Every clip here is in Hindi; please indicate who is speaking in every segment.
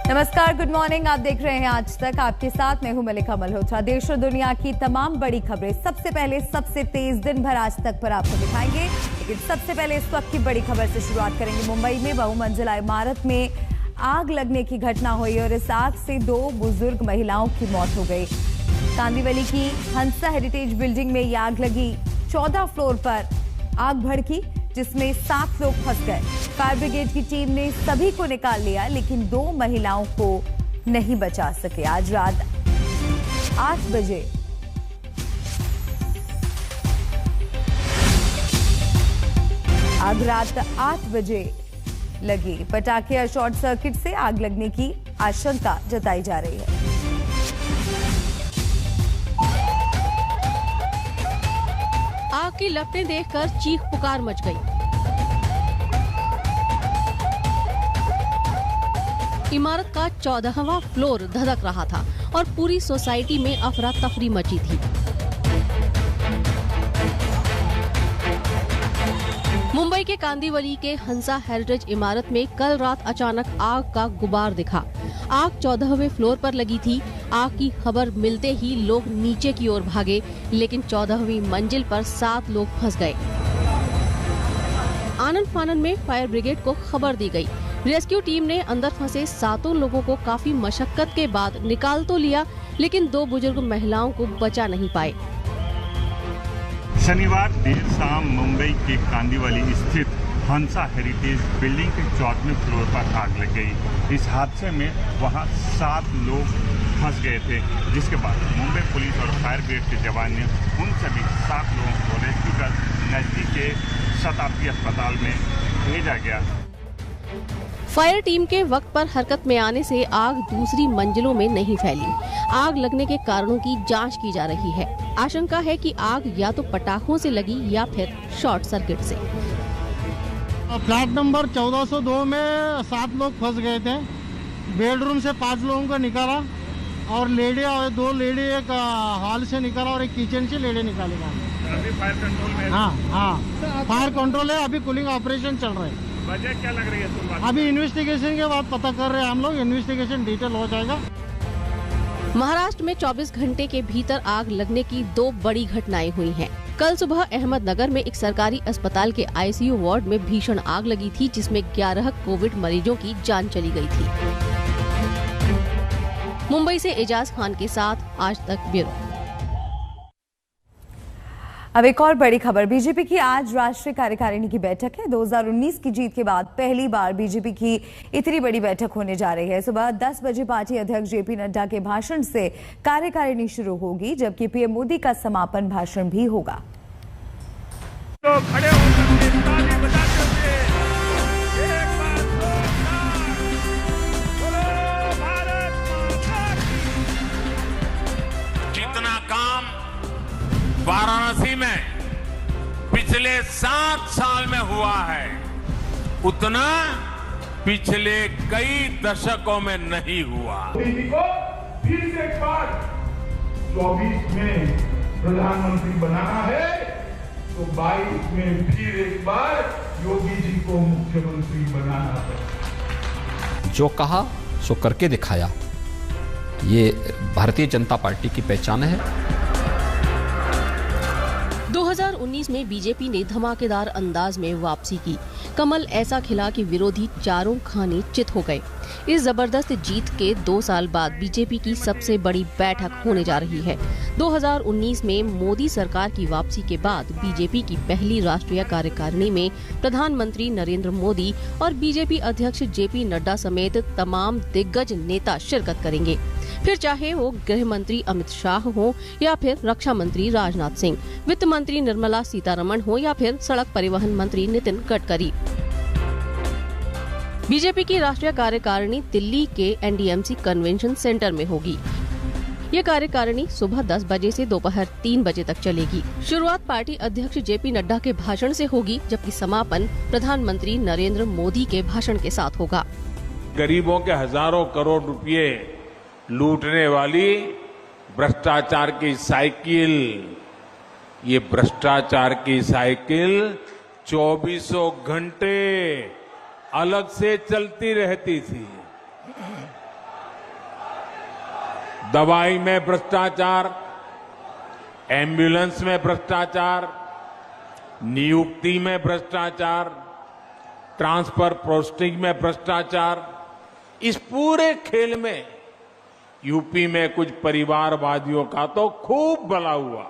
Speaker 1: नमस्कार, गुड मॉर्निंग। आप देख रहे हैं आज तक। आपके साथ मैं हूं मलिका मल्होत्रा। देश और दुनिया की तमाम बड़ी खबरें सबसे पहले सबसे तेज दिन भर आज तक पर आपको दिखाएंगे, लेकिन सबसे पहले इस वक्त की बड़ी खबर से शुरुआत करेंगे। मुंबई में बहुमंजिला इमारत में आग लगने की घटना हुई और इस आग से 2 बुजुर्ग महिलाओं की मौत हो गई। कांदिवली की हंसा हेरिटेज बिल्डिंग में ये आग लगी। 14 फ्लोर पर आग भड़की, जिसमें 7 लोग फंस गए। फायर ब्रिगेड की टीम ने सभी को निकाल लिया, लेकिन 2 महिलाओं को नहीं बचा सके। आज रात 8 बजे लगी। पटाखे और शॉर्ट सर्किट से आग लगने की आशंका जताई जा रही है।
Speaker 2: आग की लपटें देखकर चीख पुकार मच गई। इमारत का 14वां फ्लोर धधक रहा था और पूरी सोसाइटी में अफरा तफरी मची थी। मुंबई के कांदिवली के हंसा हेरिटेज इमारत में कल रात अचानक आग का गुबार दिखा। आग 14वें फ्लोर पर लगी थी। आग की खबर मिलते ही लोग नीचे की ओर भागे, लेकिन 14वीं मंजिल पर 7 लोग फंस गए। आनन फानन में फायर ब्रिगेड को खबर दी गई। रेस्क्यू टीम ने अंदर फंसे 7 लोगों को काफी मशक्कत के बाद निकाल तो लिया, लेकिन 2 बुजुर्ग महिलाओं को बचा नहीं पाए।
Speaker 3: शनिवार देर शाम मुंबई के कांदिवली स्थित हंसा हेरिटेज बिल्डिंग के 14वें फ्लोर पर आग लग गई। इस हादसे में वहां 7 लोग फंस गए थे, जिसके बाद मुंबई पुलिस और फायर ब्रिगेड के जवान ने उन सभी 7 लोगों को रेस्क्यू कर नजदीक के शताब्दी अस्पताल में भेजा गया।
Speaker 2: फायर टीम के वक्त पर हरकत में आने से आग दूसरी मंजिलों में नहीं फैली। आग लगने के कारणों की जांच की जा रही है। आशंका है कि आग या तो पटाखों से लगी या फिर शॉर्ट सर्किट से।
Speaker 4: फ्लैट नंबर 1402 में 7 लोग फंस गए थे। बेडरूम से 5 लोगों को निकाला और 2 लेडी एक हॉल से निकाला और एक किचन से लेडी निकाली गई।
Speaker 3: अभी फायर कंट्रोल में?
Speaker 4: हाँ, फायर कंट्रोल है। अभी कूलिंग ऑपरेशन चल रहे हैं।
Speaker 3: वजह क्या लग रही है?
Speaker 4: अभी इन्वेस्टिगेशन के बाद पता कर रहे हैं हम लोग। इन्वेस्टिगेशन डिटेल हो जाएगा।
Speaker 2: महाराष्ट्र में 24 घंटे के भीतर आग लगने की 2 बड़ी घटनाएं हुई हैं। कल सुबह अहमदनगर में एक सरकारी अस्पताल के आईसीयू वार्ड में भीषण आग लगी थी, जिसमें 11 कोविड मरीजों की जान चली गई थी। मुंबई से एजाज खान के साथ आज तक ब्यूरो।
Speaker 1: अब एक और बड़ी खबर। बीजेपी की आज राष्ट्रीय कार्यकारिणी की बैठक है। 2019 की जीत के बाद पहली बार बीजेपी की इतनी बड़ी बैठक होने जा रही है। सुबह 10 बजे पार्टी अध्यक्ष जेपी नड्डा के भाषण से कार्यकारिणी शुरू होगी, जबकि पीएम मोदी का समापन भाषण भी होगा।
Speaker 3: तो खड़े होकर ताली बजाते हुए एक बार बोलो भारत माता की। जितना काम वाराणसी में पिछले 7 साल में हुआ है, उतना पिछले कई दशकों में नहीं हुआ।
Speaker 5: मोदी को फिर से एक बार 24 में प्रधानमंत्री बनाना है, तो 22 में फिर एक बार योगी जी को मुख्यमंत्री बनाना है।
Speaker 6: जो कहा सो करके दिखाया, ये भारतीय जनता पार्टी की पहचान है।
Speaker 2: 2019 में बीजेपी ने धमाकेदार अंदाज में वापसी की। कमल ऐसा खिला कि विरोधी चारों खाने चित हो गए। इस जबरदस्त जीत के 2 साल बाद बीजेपी की सबसे बड़ी बैठक होने जा रही है। 2019 में मोदी सरकार की वापसी के बाद बीजेपी की पहली राष्ट्रीय कार्यकारिणी में प्रधानमंत्री नरेंद्र मोदी और बीजेपी अध्यक्ष जेपी नड्डा समेत तमाम दिग्गज नेता शिरकत करेंगे। फिर चाहे वो गृह मंत्री अमित शाह हो या फिर रक्षा मंत्री राजनाथ सिंह, वित्त मंत्री निर्मला सीतारमण हो या फिर सड़क परिवहन मंत्री नितिन गडकरी। बीजेपी की राष्ट्रीय कार्यकारिणी दिल्ली के एनडीएमसी कन्वेंशन सेंटर में होगी। ये कार्यकारिणी सुबह 10 बजे से दोपहर 3 बजे तक चलेगी। शुरुआत पार्टी अध्यक्ष जेपी नड्डा के भाषण से होगी, जबकि समापन प्रधानमंत्री नरेंद्र मोदी के भाषण के साथ होगा।
Speaker 7: गरीबों के हजारों करोड़ रुपए लूटने वाली भ्रष्टाचार की साइकिल, ये भ्रष्टाचार की साइकिल 24 घंटे अलग से चलती रहती थी। दवाई में भ्रष्टाचार, एम्बुलेंस में भ्रष्टाचार, नियुक्ति में भ्रष्टाचार, ट्रांसफर पोस्टिंग में भ्रष्टाचार, इस पूरे खेल में यूपी में कुछ परिवारवादियों का तो खूब भला हुआ।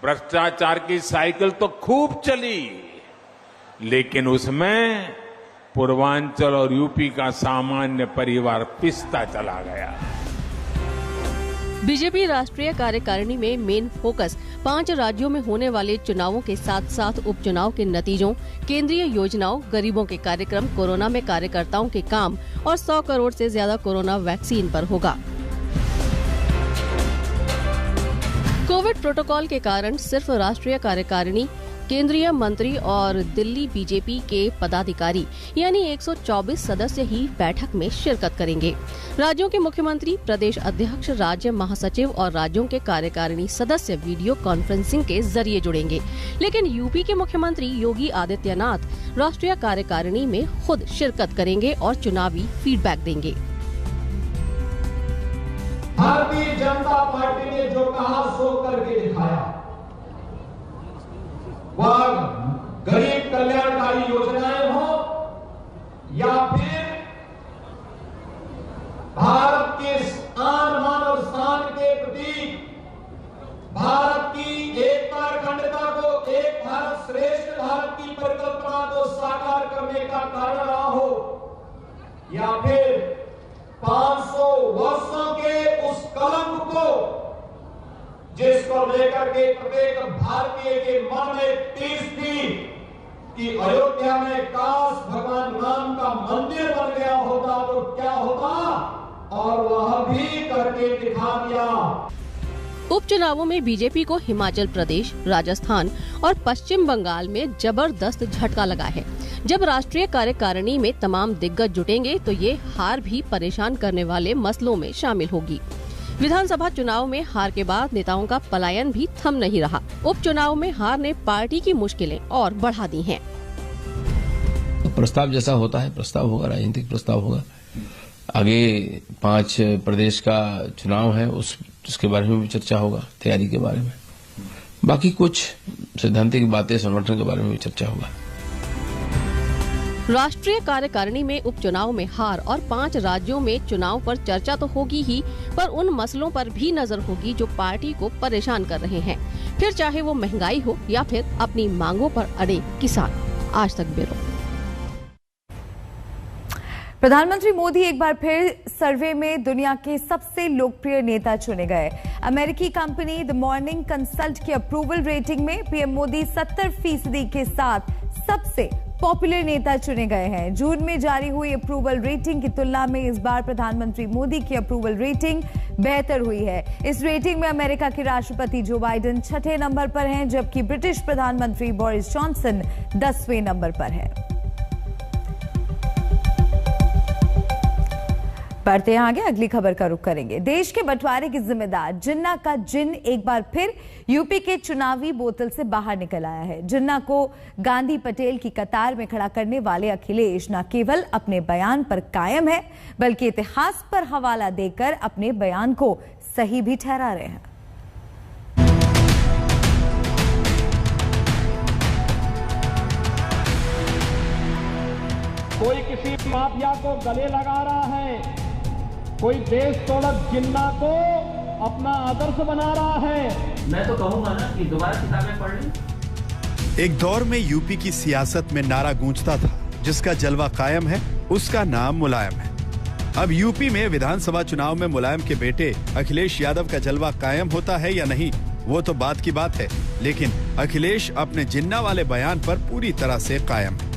Speaker 7: भ्रष्टाचार की साइकिल तो खूब चली, लेकिन उसमें पूर्वांचल और यूपी का सामान्य परिवार पिसता चला गया।
Speaker 2: बीजेपी राष्ट्रीय कार्यकारिणी में मेन फोकस 5 राज्यों में होने वाले चुनावों के साथ साथ उपचुनाव के नतीजों, केंद्रीय योजनाओं, गरीबों के कार्यक्रम, कोरोना में कार्यकर्ताओं के काम और 100 करोड़ से ज्यादा कोरोना वैक्सीन पर होगा। कोविड प्रोटोकॉल के कारण सिर्फ राष्ट्रीय कार्यकारिणी, केंद्रीय मंत्री और दिल्ली बीजेपी के पदाधिकारी यानी 124 सदस्य ही बैठक में शिरकत करेंगे। राज्यों के मुख्यमंत्री, प्रदेश अध्यक्ष, राज्य महासचिव और राज्यों के कार्यकारिणी सदस्य वीडियो कॉन्फ्रेंसिंग के जरिए जुड़ेंगे। लेकिन यूपी के मुख्यमंत्री योगी आदित्यनाथ राष्ट्रीय कार्यकारिणी में खुद शिरकत करेंगे और चुनावी फीडबैक देंगे।
Speaker 8: भारतीय जनता पार्टी ने जो कहा सो करके दिखाया। वह गरीब कल्याणकारी योजनाएं हो या फिर भारत के आन मान और शान के प्रतीक, भारत की एकता अखंडता को, एक भारत श्रेष्ठ भारत की परिकल्पना को साकार करने का कारण रहा हो, या फिर 500 वर्षों के उस कलंक को जिसको लेकर के प्रत्येक भारतीय के मन में टीस थी कि अयोध्या में काश भगवान राम का मंदिर बन गया होता तो क्या होता, और वह भी करके दिखा दिया।
Speaker 2: उपचुनावों में बीजेपी को हिमाचल प्रदेश, राजस्थान और पश्चिम बंगाल में जबरदस्त झटका लगा है। जब राष्ट्रीय कार्यकारिणी में तमाम दिग्गज जुटेंगे तो ये हार भी परेशान करने वाले मसलों में शामिल होगी। विधानसभा चुनाव में हार के बाद नेताओं का पलायन भी थम नहीं रहा। उपचुनाव में हार ने पार्टी की मुश्किलें और बढ़ा दी हैं।
Speaker 9: तो प्रस्ताव जैसा होता है, प्रस्ताव होगा, राजनीतिक प्रस्ताव होगा। आगे 5 प्रदेश का चुनाव है, उसके बारे में भी चर्चा होगा, तैयारी के बारे में। बाकी कुछ सैद्धांतिक बातें, संगठन के बारे में भी चर्चा होगा।
Speaker 2: राष्ट्रीय कार्यकारिणी में उपचुनाव में हार और 5 राज्यों में चुनाव पर चर्चा तो होगी ही, पर उन मसलों पर भी नजर होगी जो पार्टी को परेशान कर रहे हैं, फिर चाहे वो महंगाई हो या फिर अपनी मांगों पर अड़े किसान। आज तक ब्यूरो।
Speaker 1: प्रधानमंत्री मोदी एक बार फिर सर्वे में दुनिया के सबसे लोकप्रिय नेता चुने गए। अमेरिकी कंपनी द मॉर्निंग कंसल्ट की अप्रूवल रेटिंग में पीएम मोदी 70% के साथ सबसे पॉपुलर नेता चुने गए हैं। जून में जारी हुई अप्रूवल रेटिंग की तुलना में इस बार प्रधानमंत्री मोदी की अप्रूवल रेटिंग बेहतर हुई है। इस रेटिंग में अमेरिका के राष्ट्रपति जो बाइडेन 6ठे नंबर पर हैं, जबकि ब्रिटिश प्रधानमंत्री बोरिस जॉनसन 10वें नंबर पर है। बढ़ते हैं आगे, अगली खबर का रुख करेंगे। देश के बंटवारे की जिम्मेदार जिन्ना का जिन एक बार फिर यूपी के चुनावी बोतल से बाहर निकल आया है। जिन्ना को गांधी पटेल की कतार में खड़ा करने वाले अखिलेश न केवल अपने बयान पर कायम है, बल्कि इतिहास पर हवाला देकर अपने बयान को सही भी ठहरा रहे हैं।
Speaker 8: कोई किसी माफिया को गले लगा रहा है, कोई देश तोड़क जिन्ना को अपना आदर्श बना रहा है।
Speaker 10: मैं तो कहूंगा ना कि दोबारा किताबें पढ़ ली।
Speaker 11: एक दौर में यूपी की सियासत में नारा गूंजता था, जिसका जलवा कायम है उसका नाम मुलायम है। अब यूपी में विधानसभा चुनाव में मुलायम के बेटे अखिलेश यादव का जलवा कायम होता है या नहीं, वो तो बात की बात है, लेकिन अखिलेश अपने जिन्ना वाले बयान पर पूरी तरह से कायम है।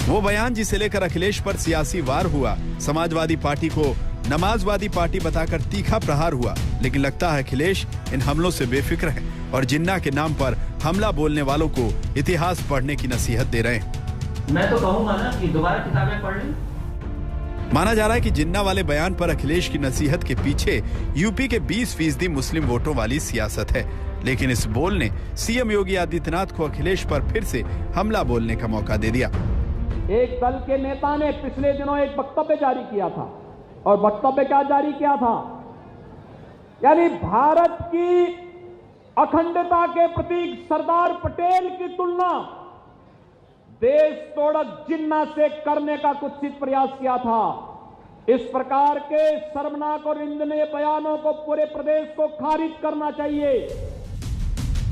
Speaker 11: वो बयान जिसे लेकर अखिलेश पर सियासी वार हुआ, समाजवादी पार्टी को नमाजवादी पार्टी बताकर तीखा प्रहार हुआ, लेकिन लगता है अखिलेश इन हमलों से बेफिक्र हैं और जिन्ना के नाम पर हमला बोलने वालों को इतिहास पढ़ने की नसीहत दे रहे हैं।
Speaker 10: मैं तो कहूंगा ना कि दोबारा किताबें पढ़ ली।
Speaker 11: माना जा रहा है कि जिन्ना वाले बयान पर अखिलेश की नसीहत के पीछे यूपी के 20% मुस्लिम वोटों वाली सियासत है, लेकिन इस बोल ने सीएम योगी आदित्यनाथ को अखिलेश पर फिर से हमला बोलने का मौका दे दिया।
Speaker 8: एक दल के नेता ने पिछले दिनों एक वक्तव्य जारी किया था, और वक्तव्य क्या जारी किया था यानी भारत की अखंडता के प्रतीक सरदार पटेल की तुलना देश तोड़क जिन्ना से करने का कुत्सित प्रयास किया था। इस प्रकार के शर्मनाक और निंदनीय बयानों को पूरे प्रदेश को खारिज करना चाहिए।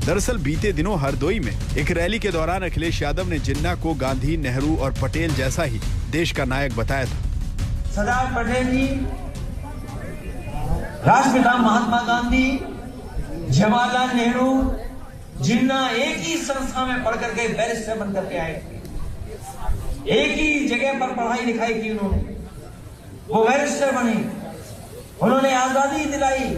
Speaker 11: दरअसल बीते दिनों हरदोई में एक रैली के दौरान अखिलेश यादव ने जिन्ना को गांधी, नेहरू और पटेल जैसा ही देश का नायक बताया था।
Speaker 12: सरदार पटेल जी, राष्ट्रपिता महात्मा गांधी, जवाहरलाल नेहरू, जिन्ना एक ही संस्था में पढ़ करके बैरिस्टर बन करके आए, एक ही जगह पर पढ़ाई लिखाई की उन्होंने, वो बैरिस्टर बने, उन्होंने आजादी दिलाई।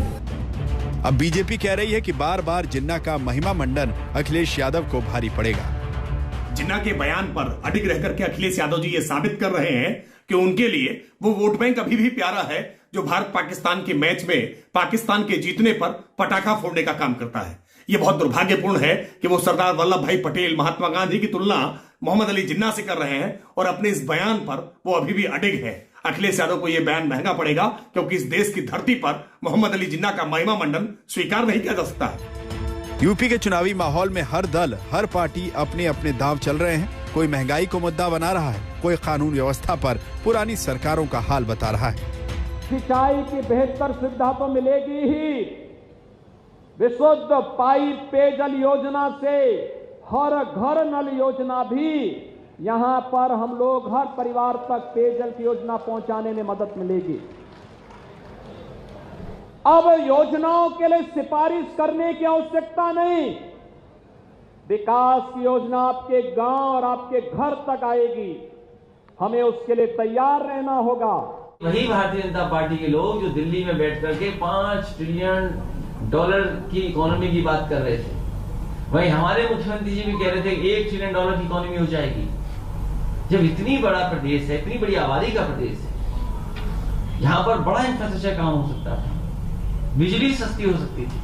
Speaker 11: अब बीजेपी कह रही है कि बार बार जिन्ना का महिमा मंडन अखिलेश यादव को भारी पड़ेगा।
Speaker 13: जिन्ना के बयान पर अडिग रह करके अखिलेश यादव जी ये साबित कर रहे हैं कि उनके लिए वो वोट बैंक अभी भी प्यारा है, जो भारत पाकिस्तान के मैच में पाकिस्तान के जीतने पर पटाखा फोड़ने का काम करता है। ये बहुत दुर्भाग्यपूर्ण है कि वो सरदार वल्लभ भाई पटेल, महात्मा गांधी की तुलना मोहम्मद अली जिन्ना से कर रहे हैं और अपने इस बयान पर वो अभी भी अडिग है। अखिलेश यादव को यह बयान महंगा पड़ेगा, क्योंकि इस देश की धरती पर मोहम्मद अली जिन्ना का महिमा मंडन स्वीकार नहीं किया जा सकता है।
Speaker 11: यूपी के चुनावी माहौल में हर दल, हर पार्टी अपने अपने दांव चल रहे हैं। कोई महंगाई को मुद्दा बना रहा है, कोई कानून व्यवस्था पर पुरानी सरकारों का हाल बता रहा है।
Speaker 8: सिंचाई की बेहतर सुविधा तो मिलेगी ही, विशुद्ध पाइप पेयजल योजना से हर घर नल योजना भी, यहां पर हम लोग हर परिवार तक पेयजल की योजना पहुंचाने में मदद मिलेगी। अब योजनाओं के लिए सिफारिश करने की आवश्यकता नहीं, विकास की योजना आपके गांव और आपके घर तक आएगी। हमें उसके लिए तैयार रहना होगा।
Speaker 10: वही भारतीय जनता पार्टी के लोग जो दिल्ली में बैठ करके $5 ट्रिलियन की इकोनॉमी की बात कर रहे थे, वहीं हमारे मुख्यमंत्री जी भी कह रहे थे कि $1 ट्रिलियन की इकोनॉमी हो जाएगी। जब इतनी बड़ा प्रदेश है, इतनी बड़ी आबादी का प्रदेश है, यहाँ पर बड़ा इंफ्रास्ट्रक्चर काम हो सकता था, बिजली सस्ती हो सकती थी,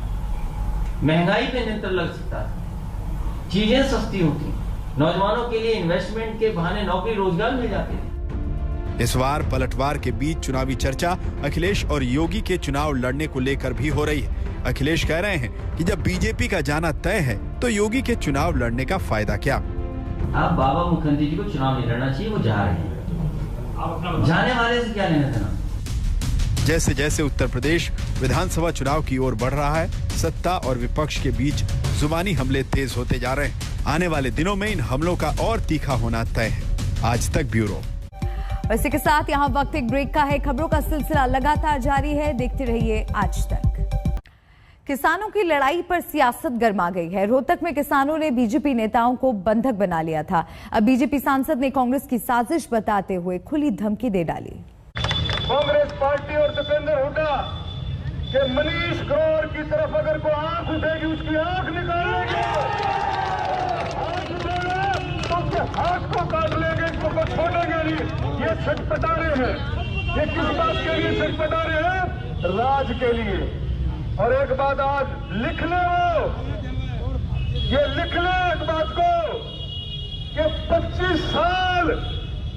Speaker 10: महंगाई पे नियंत्रण लग सकता था, चीजें सस्ती होती, नौजवानों के लिए इन्वेस्टमेंट के बहाने नौकरी रोजगार मिल जाते थे।
Speaker 11: इस बार पलटवार के बीच चुनावी चर्चा अखिलेश और योगी के चुनाव लड़ने को लेकर भी हो रही है। अखिलेश कह रहे हैं कि जब बीजेपी का जाना तय है तो योगी के चुनाव लड़ने का फायदा क्या।
Speaker 10: आप बाबा मुखर्जी जी को चुनाव नहीं लड़ना चाहिए, वो जा रहे हैं, जाने वाले से क्या लेना देना।
Speaker 11: जैसे जैसे उत्तर प्रदेश विधानसभा चुनाव की ओर बढ़ रहा है, सत्ता और विपक्ष के बीच जुबानी हमले तेज होते जा रहे हैं। आने वाले दिनों में इन हमलों का और तीखा होना तय है। आज तक ब्यूरो।
Speaker 1: इसी के साथ यहाँ वक्त एक ब्रेक का है। खबरों का सिलसिला लगातार जारी है, देखते रहिए आज तक। किसानों की लड़ाई पर सियासत गर्मा गई है। रोहतक में किसानों ने बीजेपी नेताओं को बंधक बना लिया था। अब बीजेपी सांसद ने कांग्रेस की साजिश बताते हुए खुली धमकी दे डाली।
Speaker 5: कांग्रेस पार्टी और दीपेंद्र हुड्डा के मनीष ग्रोवर की तरफ अगर कोई आंख उठेगी, उसकी आंख निकाल लेंगे, आंख उठेगा तो उसके हाथ को काट लेंगे, इसको कोई छोड़ेंगे नहीं। ये छटपटारे हैं। ये किस बात के लिए छटपटारे हैं? राज के लिए। और एक बात आज लिख ले, ये लिख ले एक बात को कि 25 साल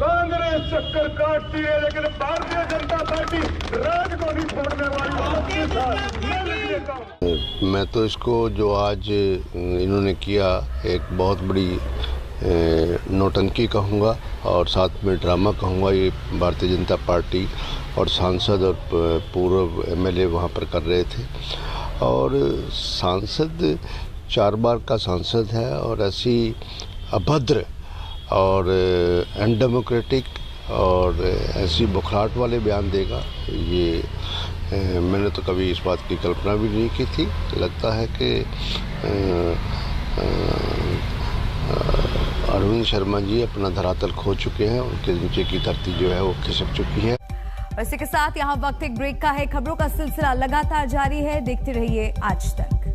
Speaker 5: कांग्रेस चक्कर काटती है, लेकिन भारतीय जनता पार्टी राज को नहीं छोड़ने वाली। 25 साल
Speaker 14: मैं तो इसको जो आज इन्होंने किया एक बहुत बड़ी नौटंकी कहूँगा और साथ में ड्रामा कहूँगा। ये भारतीय जनता पार्टी और सांसद और पूर्व एमएलए वहाँ पर कर रहे थे, और सांसद 4 बार का सांसद है और ऐसी अभद्र और अनडेमोक्रेटिक और ऐसी बुखलाहट वाले बयान देगा, ये मैंने तो कभी इस बात की कल्पना भी नहीं की थी। लगता है कि अरविंद शर्मा जी अपना धरातल खो चुके हैं, उनके नीचे की धरती जो है वो खिसक चुकी है।
Speaker 1: इसी के साथ यहाँ वक्त एक ब्रेक का है। खबरों का सिलसिला लगातार जारी है, देखते रहिए आज तक।